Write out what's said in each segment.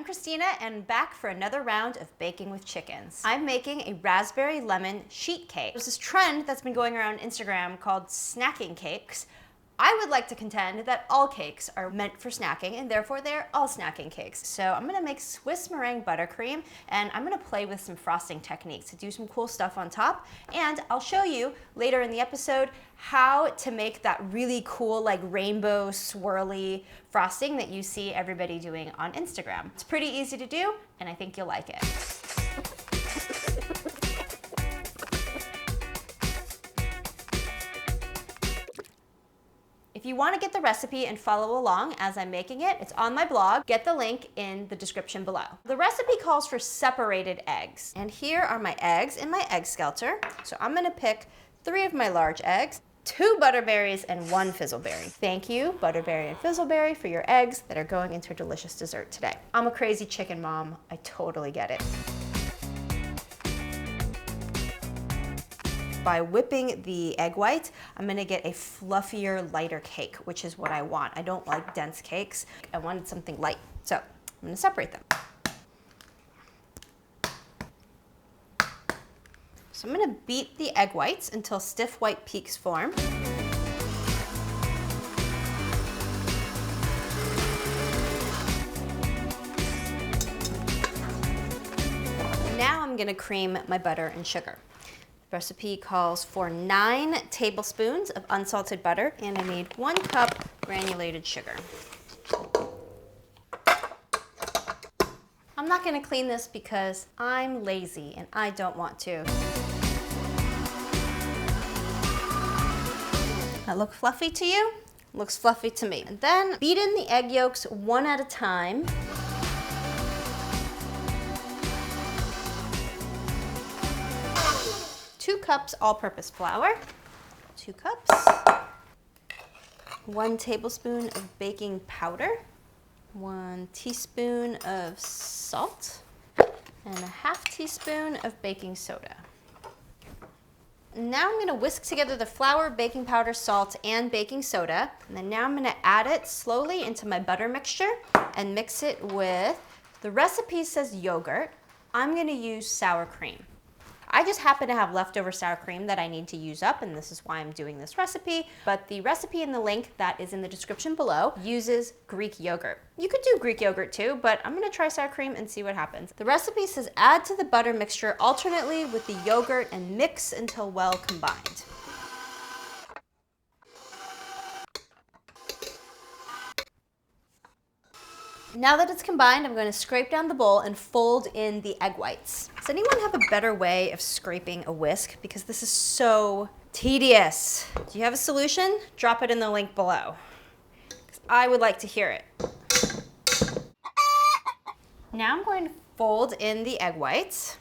I'm Christina and back for another round of baking with chickens. I'm making a raspberry lemon sheet cake. There's this trend that's been going around Instagram called snacking cakes. I would like to contend that all cakes are meant for snacking and therefore they're all snacking cakes. So I'm gonna make Swiss meringue buttercream and I'm gonna play with some frosting techniques to do some cool stuff on top. And I'll show you later in the episode how to make that really cool like rainbow swirly frosting that you see everybody doing on Instagram. It's pretty easy to do and I think you'll like it. If you want to get the recipe and follow along as I'm making it, it's on my blog. Get the link in the description below. The recipe calls for separated eggs. And here are my eggs in my egg skelter. So I'm gonna pick 3 of my large eggs, 2 butterberries, and 1 fizzleberry. Thank you, butterberry and fizzleberry, for your eggs that are going into a delicious dessert today. I'm a crazy chicken mom. I totally get it. By whipping the egg white, I'm gonna get a fluffier, lighter cake, which is what I want. I don't like dense cakes. I wanted something light. So I'm gonna separate them. So I'm gonna beat the egg whites until stiff white peaks form. Now I'm gonna cream my butter and sugar. Recipe calls for 9 tablespoons of unsalted butter, and I need 1 cup granulated sugar. I'm not gonna clean this because I'm lazy and I don't want to. That look fluffy to you? Looks fluffy to me. And then beat in the egg yolks 1 at a time. Two cups all-purpose flour, 2 cups, 1 tablespoon of baking powder, 1 teaspoon of salt, and a ½ teaspoon of baking soda. Now I'm gonna whisk together the flour, baking powder, salt, and baking soda. And then now I'm gonna add it slowly into my butter mixture and mix it with, the recipe says yogurt. I'm gonna use sour cream. I just happen to have leftover sour cream that I need to use up, and this is why I'm doing this recipe. But the recipe in the link that is in the description below uses Greek yogurt. You could do Greek yogurt too, but I'm gonna try sour cream and see what happens. The recipe says add to the butter mixture alternately with the yogurt and mix until well combined. Now that it's combined, I'm going to scrape down the bowl and fold in the egg whites. Does anyone have a better way of scraping a whisk? Because this is so tedious. Do you have a solution? Drop it in the link below. I would like to hear it. Now I'm going to fold in the egg whites.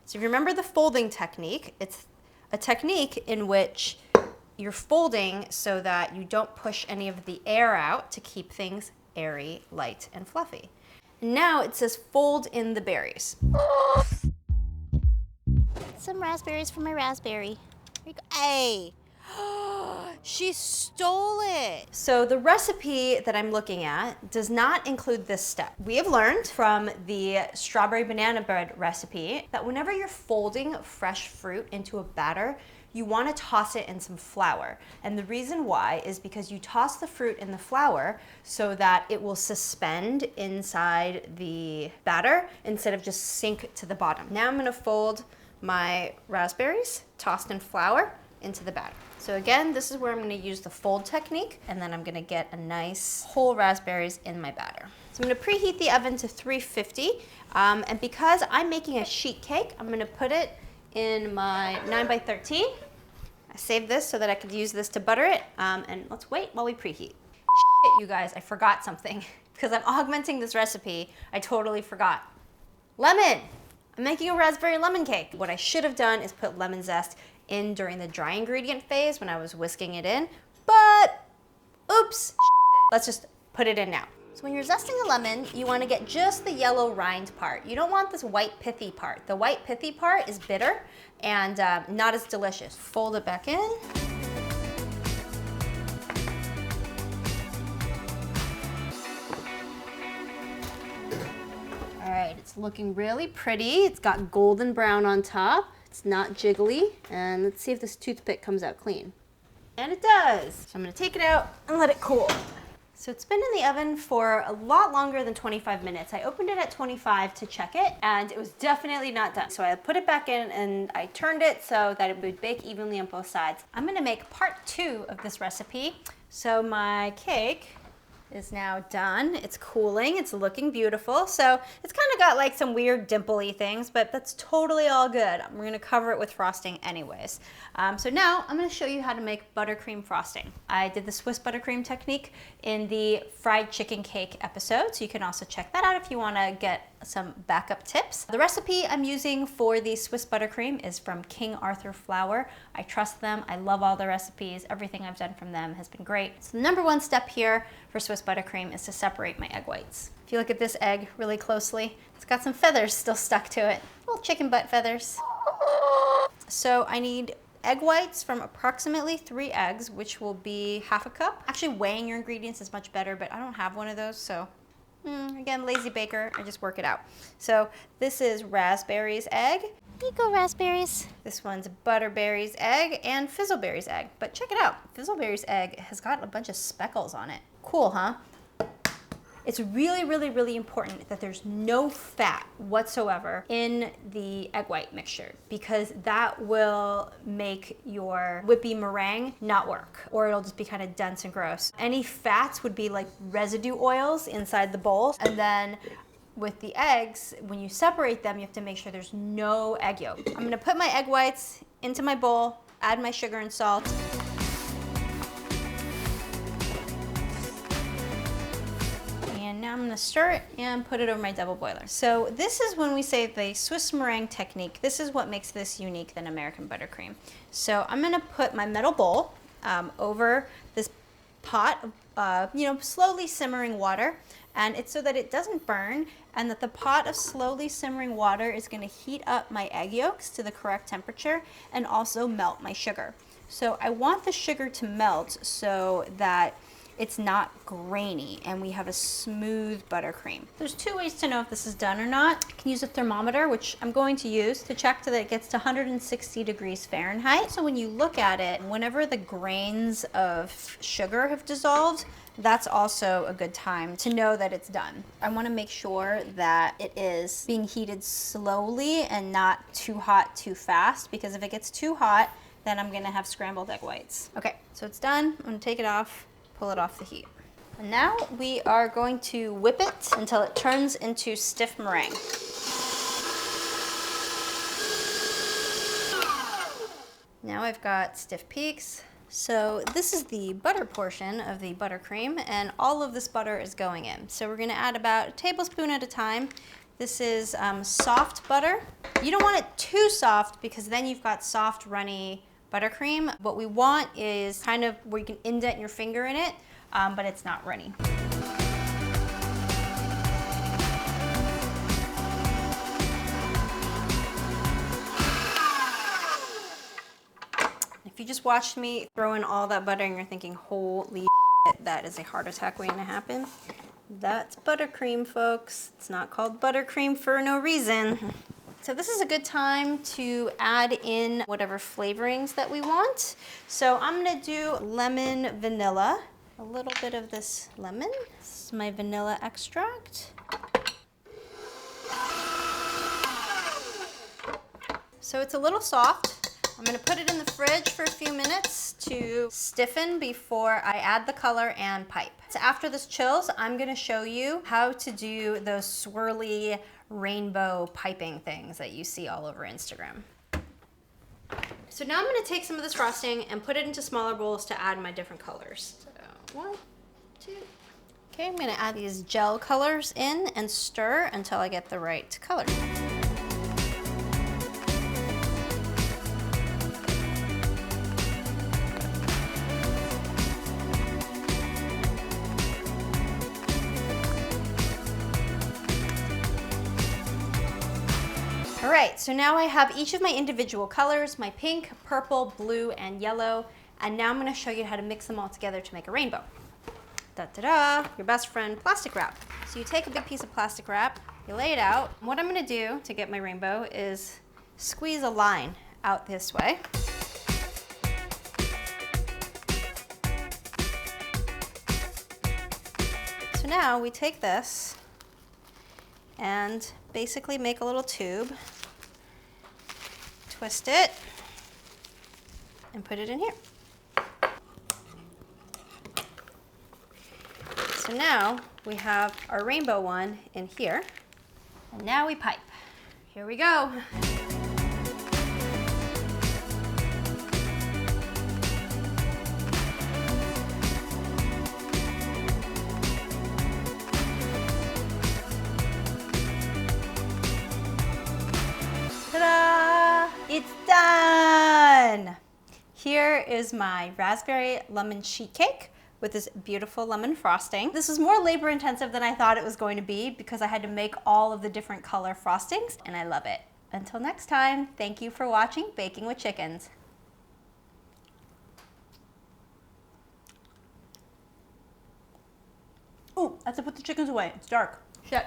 So if you remember the folding technique, it's a technique in which you're folding so that you don't push any of the air out to keep things airy, light, and fluffy. Now it says fold in the berries. Some raspberries for my raspberry. Here you go. Hey! She stole it! So the recipe that I'm looking at does not include this step. We have learned from the strawberry banana bread recipe that whenever you're folding fresh fruit into a batter, you want to toss it in some flour. And the reason why is because you toss the fruit in the flour so that it will suspend inside the batter instead of just sink to the bottom. Now I'm gonna fold my raspberries tossed in flour into the batter. So again, this is where I'm gonna use the fold technique, and then I'm gonna get a nice whole raspberries in my batter. So I'm gonna preheat the oven to 350, and because I'm making a sheet cake, I'm gonna put it in my 9x13. I saved this so that I could use this to butter it, and let's wait while we preheat. Shit, you guys, I forgot something. Because I'm augmenting this recipe, I totally forgot. Lemon! I'm making a raspberry lemon cake. What I should have done is put lemon zest in during the dry ingredient phase when I was whisking it in, but oops, let's just put it in now. So when you're zesting a lemon, you want to get just the yellow rind part. You don't want this white pithy part. The white pithy part is bitter and not as delicious. Fold it back in. right, it's looking really pretty. It's got golden brown on top. It's not jiggly. And let's see if this toothpick comes out clean. And it does. So I'm gonna take it out and let it cool. So it's been in the oven for a lot longer than 25 minutes. I opened it at 25 to check it, and it was definitely not done. So I put it back in and I turned it so that it would bake evenly on both sides. I'm gonna make part 2 of this recipe. So my cake is now done. It's cooling, it's looking beautiful. So it's kind of got like some weird dimple-y things, but that's totally all good. We're gonna cover it with frosting anyways. So now I'm gonna show you how to make buttercream frosting. I did the Swiss buttercream technique in the fried chicken cake episode, so you can also check that out if you wanna get some backup tips. The recipe I'm using for the Swiss buttercream is from King Arthur Flour. I trust them, I love all the recipes, everything I've done from them has been great. So the number one step here for Swiss buttercream is to separate my egg whites. If you look at this egg really closely, it's got some feathers still stuck to it, little chicken butt feathers. So I need egg whites from approximately 3 eggs, which will be half a cup. Actually, weighing your ingredients is much better, but I don't have one of those, so again, lazy baker, I just work it out. So this is raspberries egg. Here you go, raspberries. This one's butterberries egg and fizzleberries egg. But check it out, fizzleberries egg has got a bunch of speckles on it. Cool, huh? It's really, really, really important that there's no fat whatsoever in the egg white mixture, because that will make your whippy meringue not work, or it'll just be kind of dense and gross. Any fats would be like residue oils inside the bowl, and then with the eggs, when you separate them, you have to make sure there's no egg yolk. I'm gonna put my egg whites into my bowl, add my sugar and salt. Now I'm gonna stir it and put it over my double boiler. So this is when we say the Swiss meringue technique. This is what makes this unique than American buttercream. So I'm gonna put my metal bowl over this pot of slowly simmering water, and it's so that it doesn't burn, and that the pot of slowly simmering water is gonna heat up my egg yolks to the correct temperature and also melt my sugar. So I want the sugar to melt so that it's not grainy and we have a smooth buttercream. There's 2 ways to know if this is done or not. You can use a thermometer, which I'm going to use to check so that it gets to 160 degrees Fahrenheit. So when you look at it, whenever the grains of sugar have dissolved, that's also a good time to know that it's done. I want to make sure that it is being heated slowly and not too hot too fast, because if it gets too hot, then I'm gonna have scrambled egg whites. Okay, so it's done. I'm gonna take it off, pull it off the heat. And now we are going to whip it until it turns into stiff meringue. Now I've got stiff peaks. So this is the butter portion of the buttercream, and all of this butter is going in. So we're gonna add about a tablespoon at a time. This is soft butter. You don't want it too soft, because then you've got soft, runny buttercream. What we want is kind of where you can indent your finger in it, but it's not runny. If you just watched me throw in all that butter and you're thinking, holy shit, that is a heart attack waiting to happen, that's buttercream, folks. It's not called buttercream for no reason. So this is a good time to add in whatever flavorings that we want. So I'm gonna do lemon vanilla, a little bit of this lemon. This is my vanilla extract. So it's a little soft. I'm gonna put it in the fridge for a few minutes to stiffen before I add the color and pipe. So after this chills, I'm gonna show you how to do those swirly rainbow piping things that you see all over Instagram. So now I'm gonna take some of this frosting and put it into smaller bowls to add my different colors. So 1, 2. Okay, I'm gonna add these gel colors in and stir until I get the right color. All right, so now I have each of my individual colors, my pink, purple, blue, and yellow, and now I'm gonna show you how to mix them all together to make a rainbow. Da-da-da, your best friend, plastic wrap. So you take a big piece of plastic wrap, You lay it out. What I'm gonna do to get my rainbow is squeeze a line out this way. So now we take this and basically make a little tube, twist it, and put it in here. So now we have our rainbow one in here, and now we pipe. Here we go. Ta-da! It's done! Here is my raspberry lemon sheet cake with this beautiful lemon frosting. This was more labor intensive than I thought it was going to be because I had to make all of the different color frostings, and I love it. Until next time, thank you for watching Baking with Chickens. Ooh, I have to put the chickens away. It's dark. Shit.